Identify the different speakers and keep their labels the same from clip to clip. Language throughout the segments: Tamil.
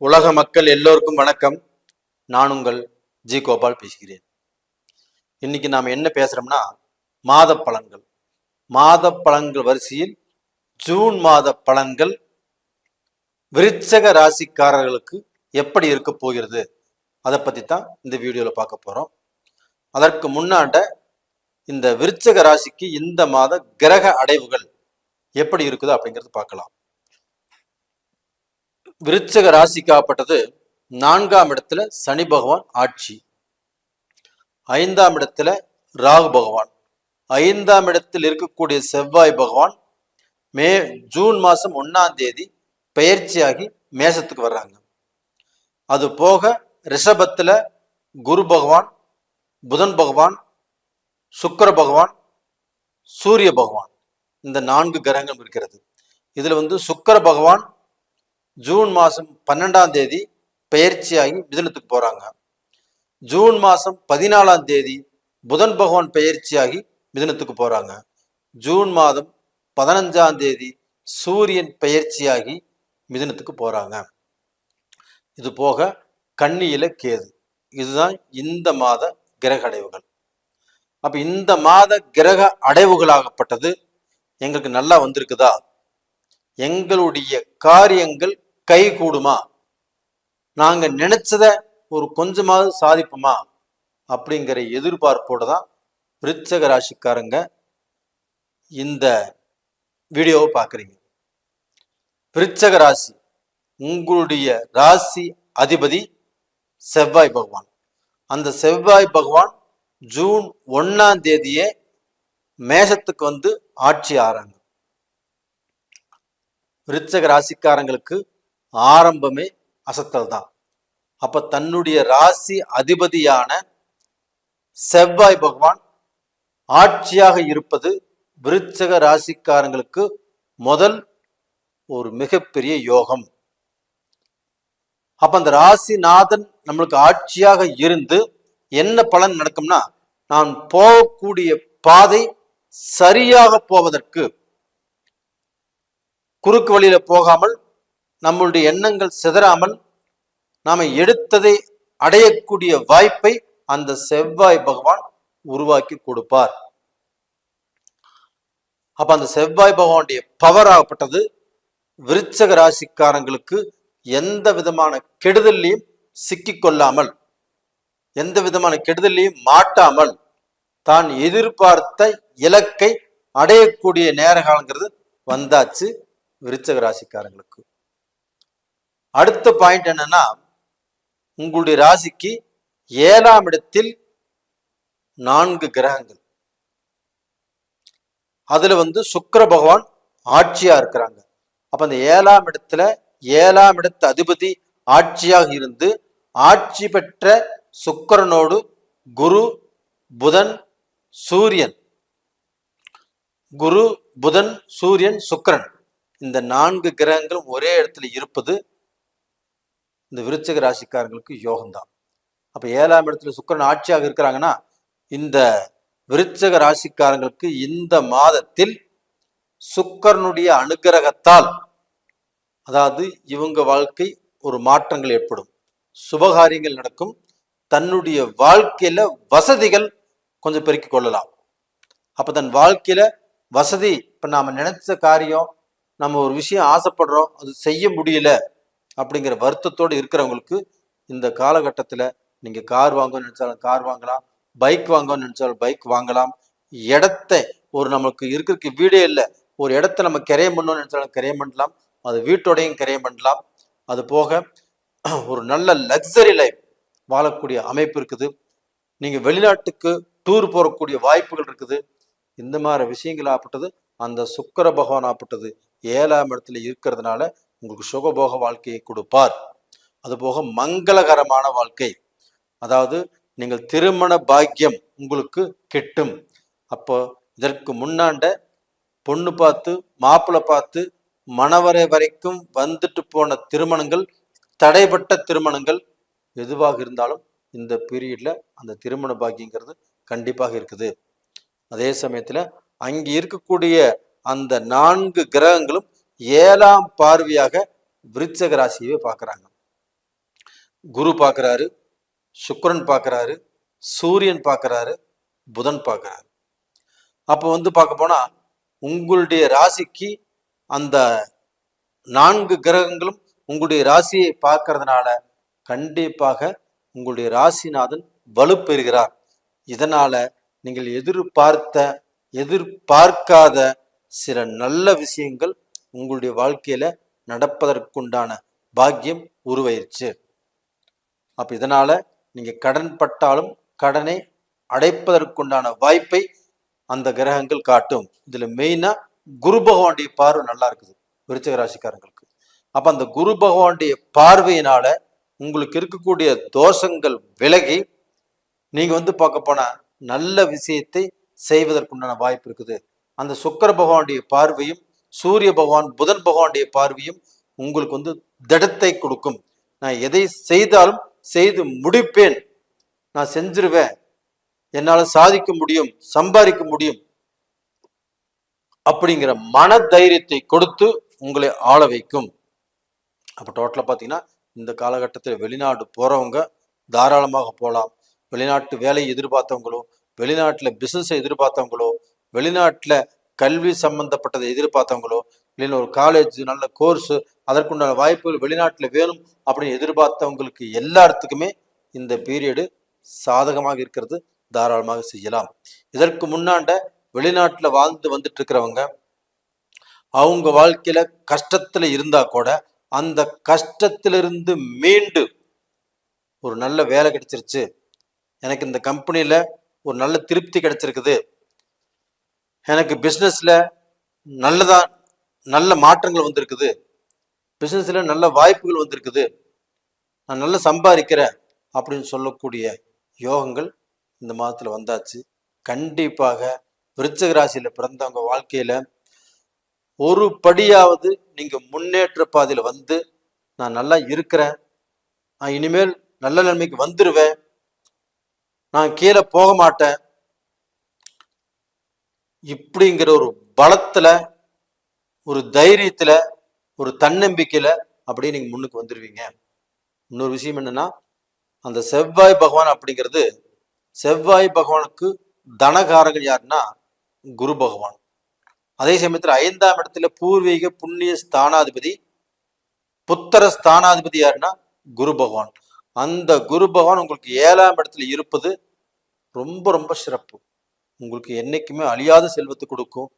Speaker 1: உலக மக்கள் எல்லோருக்கும் வணக்கம். நான் உங்கள் ஜி கோபால் பேசுகிறேன். இன்னைக்கு நாம் என்ன பேசுறோம்னா மாத பலன்கள். மாத பலன்கள் வரிசையில் ஜூன் மாத பலன்கள் விருச்சக ராசிக்காரர்களுக்கு எப்படி இருக்க போகிறது அதை பத்தி தான் இந்த வீடியோல பார்க்க போறோம். அதற்கு முன்னாண்ட இந்த விருச்சக ராசிக்கு இந்த மாத கிரக அடைவுகள் எப்படி இருக்குது அப்படிங்கிறது பார்க்கலாம். விருச்சக ராசிக்காப்பட்டது 4ஆம் இடத்துல சனி பகவான் ஆட்சி, 5ஆம் இடத்துல ராகு பகவான், 5ஆம் இடத்தில் இருக்கக்கூடிய செவ்வாய் பகவான் ஜூன் மாசம் 1ஆம் தேதி பெயர்ச்சியாகி மேசத்துக்கு வர்றாங்க. அது போக ரிஷபத்துல குரு பகவான், புதன் பகவான், சுக்கிர பகவான், சூரிய பகவான், இந்த 4 கிரகங்கள் இருக்கிறது. இதுல சுக்கிர பகவான் ஜூன் மாசம் 12ஆம் தேதி பெயர்ச்சியாகி மிதுனத்துக்கு போறாங்க. ஜூன் மாசம் 14ஆம் தேதி புதன் பகவான் பெயர்ச்சியாகி மிதுனத்துக்கு போறாங்க. ஜூன் மாதம் 15ஆம் தேதி சூரியன் பெயர்ச்சியாகி மிதுனத்துக்கு போறாங்க. இது போக கன்னியில கேது. இதுதான் இந்த மாத கிரக அடைவுகள். அப்ப இந்த மாத கிரக அடைவுகளாகப்பட்டது எங்களுக்கு நல்லா வந்திருக்குதா? எங்களுடைய காரியங்கள் கை கூடுமா? நாங்க நினைச்சத ஒரு கொஞ்சமாவது சாதிப்போமா அப்படிங்கிற எதிர்பார்ப்போட தான் விருச்சக ராசிக்காரங்க இந்த வீடியோவை பார்க்குறீங்க. விருச்சக ராசி, உங்களுடைய ராசி அதிபதி செவ்வாய் பகவான். அந்த செவ்வாய் பகவான் ஜூன் 1ஆம் தேதியே மேஷத்துக்கு ஆட்சி ஆறாங்க. விருச்சக ராசிக்காரங்களுக்கு ஆரம்பமே அசத்தல் தான். அப்ப தன்னுடைய ராசி அதிபதியான செவ்வாய் பகவான் ஆட்சியாக இருப்பது விருச்சக ராசிக்காரங்களுக்கு முதல் ஒரு மிகப்பெரிய யோகம். அப்ப அந்த ராசிநாதன் நம்மளுக்கு ஆட்சியாக இருந்து என்ன பலன் நடக்கும்னா, நான் போகக்கூடிய பாதை சரியாக போவதற்கு, குறுக்கு வழியில போகாமல், நம்மளுடைய எண்ணங்கள் சிதறாமல் நாம எடுத்ததை அடையக்கூடிய வாய்ப்பை அந்த செவ்வாய் பகவான் உருவாக்கி கொடுப்பார். அப்ப அந்த செவ்வாய் பகவானுடைய பவர் ஆகப்பட்டது விருச்சக ராசிக்காரங்களுக்கு எந்த விதமான கெடுதலையும் சிக்கிக்கொள்ளாமல், எந்த விதமான கெடுதலையும் மாட்டாமல், தான் எதிர்பார்த்த இலக்கை அடையக்கூடிய நேர காலங்கிறது வந்தாச்சு விருச்சக ராசிக்காரங்களுக்கு. அடுத்த பாயிண்ட் என்னன்னா, உங்களுடைய ராசிக்கு 7ஆம் இடத்தில் 4 கிரகங்கள். அதுல சுக்கிர பகவான் ஆட்சியா இருக்கிறாங்க. அப்ப அந்த 7ஆம் இடத்துல 7ஆம் இடத்து அதிபதி ஆட்சியாக இருந்து ஆட்சி பெற்ற சுக்கிரனோடு குரு, புதன், சூரியன், குரு, புதன், சூரியன், சுக்கிரன், இந்த 4 கிரகங்களும் ஒரே இடத்துல இருப்பது இந்த விருச்சக ராசிக்காரங்களுக்கு யோகம்தான். அப்ப 7ஆம் இடத்துல சுக்கிரன் ஆட்சியாக இருக்கிறாங்கன்னா, இந்த விருச்சக ராசிக்காரங்களுக்கு இந்த மாதத்தில் சுக்கிரனுடைய அனுகிரகத்தால், அதாவது இவங்க வாழ்க்கை ஒரு மாற்றங்கள் ஏற்படும், சுபகாரியங்கள் நடக்கும், தன்னுடைய வாழ்க்கையில வசதிகள் கொஞ்சம் பெருக்கிக் கொள்ளலாம். அப்ப தன் வாழ்க்கையில வசதி, இப்ப நாம நினைச்ச காரியம், நம்ம ஒரு விஷயம் ஆசைப்படுறோம், அது செய்ய முடியல அப்படிங்கிற வருத்தத்தோடு இருக்கிறவங்களுக்கு இந்த காலகட்டத்தில் நீங்க கார் வாங்கணும்னு நினைச்சாலும் கார் வாங்கலாம், பைக் வாங்கணும்னு நினைச்சாலும் பைக் வாங்கலாம். இடத்த ஒரு நமக்கு இருக்கிறதுக்கு வீடே இல்லை, ஒரு இடத்த நம்ம கிரையம் பண்ணணும்னு நினைச்சாலும் கிரையம் பண்ணலாம், அது வீட்டோடையும் கிரையம் பண்ணலாம். அது போக ஒரு நல்ல லக்ஸரி லைஃப் வாழக்கூடிய அமைப்பு இருக்குது. நீங்க வெளிநாட்டுக்கு டூர் போகக்கூடிய வாய்ப்புகள் இருக்குது. இந்த மாதிரி விஷயங்கள் ஆப்பட்டது அந்த சுக்கிர பகவான் ஆப்பட்டது 7ஆம் இடத்துல இருக்கிறதுனால உங்களுக்கு சுகபோக வாழ்க்கையை கொடுப்பார். அதுபோக மங்களகரமான வாழ்க்கை, அதாவது நீங்கள் திருமண பாக்கியம் உங்களுக்கு கிட்டும். அப்போ இதற்கு முன்னாண்ட பொண்ணு பார்த்து மாப்பிள்ளை பார்த்து மணவரை வரைக்கும் வந்துட்டு போன திருமணங்கள், தடைப்பட்ட திருமணங்கள் எதுவாக இருந்தாலும் இந்த பீரியட்ல அந்த திருமண பாக்கியங்கிறது கண்டிப்பாக இருக்குது. அதே சமயத்துல அங்கே இருக்கக்கூடிய அந்த 4 கிரகங்களும் 7ஆம் பார்வையாக விருச்சக ராசியவே பார்க்குறாங்க. குரு பார்க்குறாரு, சுக்கிரன் பார்க்குறாரு, சூரியன் பார்க்குறாரு, புதன் பார்க்குறாரு. அப்போ பார்க்க போனா உங்களுடைய ராசிக்கு அந்த 4 கிரகங்களும் உங்களுடைய ராசியை பார்க்கறதுனால கண்டிப்பாக உங்களுடைய ராசிநாதன் வலுப்பெறுகிறார். இதனால நீங்கள் எதிர்பார்க்காத சில நல்ல விஷயங்கள் உங்களுடைய வாழ்க்கையில நடப்பதற்குண்டான பாக்கியம் உருவாயிருச்சு. அப்ப இதனால நீங்க கடன் பட்டாலும் கடனை அடைப்பதற்குண்டான வாய்ப்பை அந்த கிரகங்கள் காட்டும். இதுல மெயினா குரு பகவானுடைய பார்வை நல்லா இருக்குது விருச்சிக ராசிக்காரங்களுக்கு. அப்ப அந்த குரு பகவானுடைய பார்வையினால உங்களுக்கு இருக்கக்கூடிய தோஷங்கள் விலகி நீங்க பார்க்க போனா நல்ல விஷயத்தை செய்வதற்குண்டான வாய்ப்பு இருக்குது. அந்த சுக்கிர பகவானுடைய பார்வையும் சூரிய பகவான் புதன் பகவானுடைய பார்வையும் உங்களுக்கு திடத்தை கொடுக்கும். நான் எதை செய்தாலும் செய்து முடிப்பேன், நான் செஞ்சிருவேன், என்னால சாதிக்க முடியும், சம்பாதிக்க முடியும் அப்படிங்கிற மன தைரியத்தை கொடுத்து உங்களை ஆள வைக்கும். அப்ப டோட்டலா பாத்தீங்கன்னா இந்த காலகட்டத்தில் வெளிநாடு போறவங்க தாராளமாக போகலாம். வெளிநாட்டு வேலையை எதிர்பார்த்தவங்களோ, வெளிநாட்டுல பிசினஸை எதிர்பார்த்தவங்களோ, வெளிநாட்டுல கல்வி சம்பந்தப்பட்டதை எதிர்பார்த்தவங்களோ, இல்லைன்னா ஒரு காலேஜ் நல்ல கோர்ஸ் அதற்குண்டான வாய்ப்புகள் வெளிநாட்டுல வேணும் அப்படின்னு எதிர்பார்த்தவங்களுக்கு எல்லாத்துக்குமே இந்த பீரியடு சாதகமாக இருக்கிறது. தாராளமாக செய்யலாம். இதற்கு முன்னாண்ட வெளிநாட்டுல வாழ்ந்து வந்துட்டு இருக்கிறவங்க அவங்க வாழ்க்கையில கஷ்டத்துல இருந்தா கூட அந்த கஷ்டத்திலிருந்து மீண்டு ஒரு நல்ல வேலை கிடைச்சிருச்சு, எனக்கு இந்த கம்பெனியில ஒரு நல்ல திருப்தி கிடைச்சிருக்குது, எனக்கு பிசினஸ்ல நல்ல மாற்றங்கள் வந்திருக்குது, பிசினஸ்ல நல்ல வாய்ப்புகள் வந்திருக்குது, நான் நல்லா சம்பாதிக்கிறேன் அப்படின்னு சொல்லக்கூடிய யோகங்கள் இந்த மாதத்துல வந்தாச்சு. கண்டிப்பாக விருச்சிக ராசியில பிறந்தவங்க வாழ்க்கையில ஒரு படியாவது நீங்க முன்னேற்ற பாதையில நான் நல்லா இருக்கிறேன், நான் இனிமேல் நல்ல நிலைமைக்கு வந்துருவேன், நான் கீழே போக மாட்டேன் இப்படிங்கிற ஒரு பலத்துல, ஒரு தைரியத்துல, ஒரு தன்னம்பிக்கையில அப்படியே நீங்க முன்னுக்கு வந்துருவீங்க. இன்னொரு விஷயம் என்னன்னா, அந்த செவ்வாய் பகவான் அப்படிங்கிறது, செவ்வாய் பகவானுக்கு தனகாரகன் யாருன்னா குரு பகவான். அதே சமயத்துல 5ஆம் இடத்துல பூர்வீக புண்ணிய ஸ்தானாதிபதி புத்திர ஸ்தானாதிபதி யாருன்னா குரு பகவான். அந்த குரு பகவான் உங்களுக்கு 7ஆம் இடத்துல இருப்பது ரொம்ப ரொம்ப சிறப்பு. உங்களுக்கு என்னைக்குமே அழியாத செல்வத்தை கொடுக்கும்.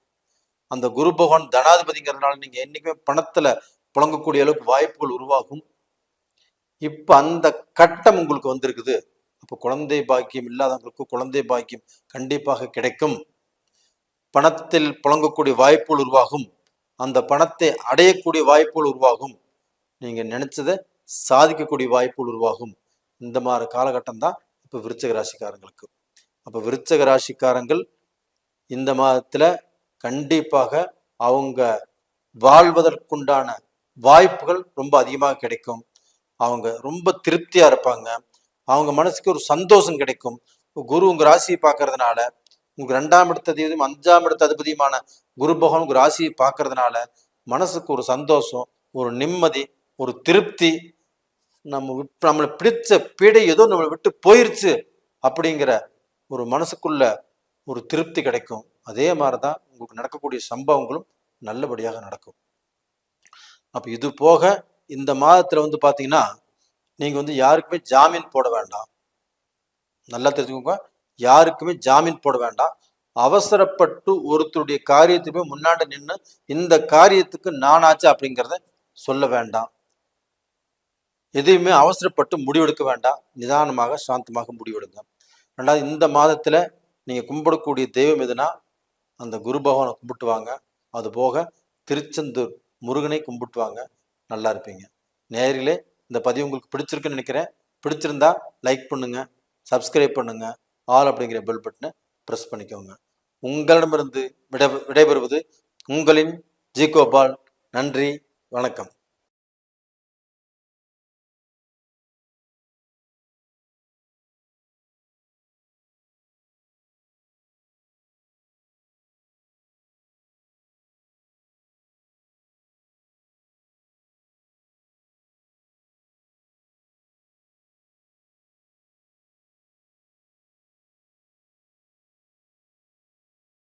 Speaker 1: அந்த குரு பகவான் தனாதிபதிங்கிறதுனால நீங்க என்னைக்குமே பணத்துல புழங்கக்கூடிய அளவுக்கு வாய்ப்புகள் உருவாகும். இப்ப அந்த கட்டம் உங்களுக்கு வந்திருக்குது. அப்ப குழந்தை பாக்கியம் இல்லாதவங்களுக்கு குழந்தை பாக்கியம் கண்டிப்பாக கிடைக்கும். பணத்தில் புழங்கக்கூடிய வாய்ப்புகள் உருவாகும். அந்த பணத்தை அடையக்கூடிய வாய்ப்புகள் உருவாகும். நீங்க நினைச்சதை சாதிக்கக்கூடிய வாய்ப்புகள் உருவாகும். இந்த மாதிரி காலகட்டம் தான் இப்ப விருச்சிக ராசிக்காரங்களுக்கு. அப்ப விருச்சிக ராசிக்காரங்கள் இந்த மாதத்துல கண்டிப்பாக அவங்க வாழ்வதற்குண்டான வாய்ப்புகள் ரொம்ப அதிகமாக கிடைக்கும். அவங்க ரொம்ப திருப்தியா இருப்பாங்க. அவங்க மனசுக்கு ஒரு சந்தோஷம் கிடைக்கும். குரு உங்க ராசியை பார்க்கறதுனால, உங்க 2ஆம் இடத்த அதிபதியும் 5ஆம் இடத்த அதிபதியுமான குரு பகவான் உங்க ராசியை பார்க்கறதுனால மனசுக்கு ஒரு சந்தோஷம், ஒரு நிம்மதி, ஒரு திருப்தி, நம்மளை பிடிச்ச பீடை ஏதோ நம்மளை விட்டு போயிருச்சு அப்படிங்கிற ஒரு மனசுக்குள்ள ஒரு திருப்தி கிடைக்கும். அதே மாதிரிதான் உங்களுக்கு நடக்கக்கூடிய சம்பவங்களும் நல்லபடியாக நடக்கும். அப்ப இது போக இந்த மாதத்துல பாத்தீங்கன்னா நீங்க யாருக்குமே ஜாமீன் போட வேண்டாம். நல்லா தெரிஞ்சுக்கோங்க, யாருக்குமே ஜாமீன் போட வேண்டாம். அவசரப்பட்டு ஒருத்தருடைய காரியத்துக்கு முன்னாடி நின்று இந்த காரியத்துக்கு நானாச்சு அப்படிங்கிறத சொல்ல வேண்டாம். எதையுமே அவசரப்பட்டு முடிவெடுக்க வேண்டாம். நிதானமாக சாந்தமாக முடிவெடுங்க. ரெண்டாவது, இந்த மாதத்துல நீங்க கும்பிடக்கூடிய தெய்வம் எதுனா அந்த குரு பகவானை கும்பிட்டு வாங்க. அது போக திருச்செந்தூர் முருகனை கும்பிட்டு வாங்க, நல்லா இருப்பீங்க. நேரிலே இந்த பதிவு உங்களுக்கு பிடிச்சிருக்குன்னு நினைக்கிறேன். பிடிச்சிருந்தா லைக் பண்ணுங்க, சப்ஸ்கிரைப் பண்ணுங்க, ஆல் அப்படிங்கிற பெல் பட்டனை ப்ரெஸ் பண்ணிக்கோங்க. உங்களிடமிருந்து விடைபெறுவது உங்களின் ஜி கோபால். நன்றி, வணக்கம்.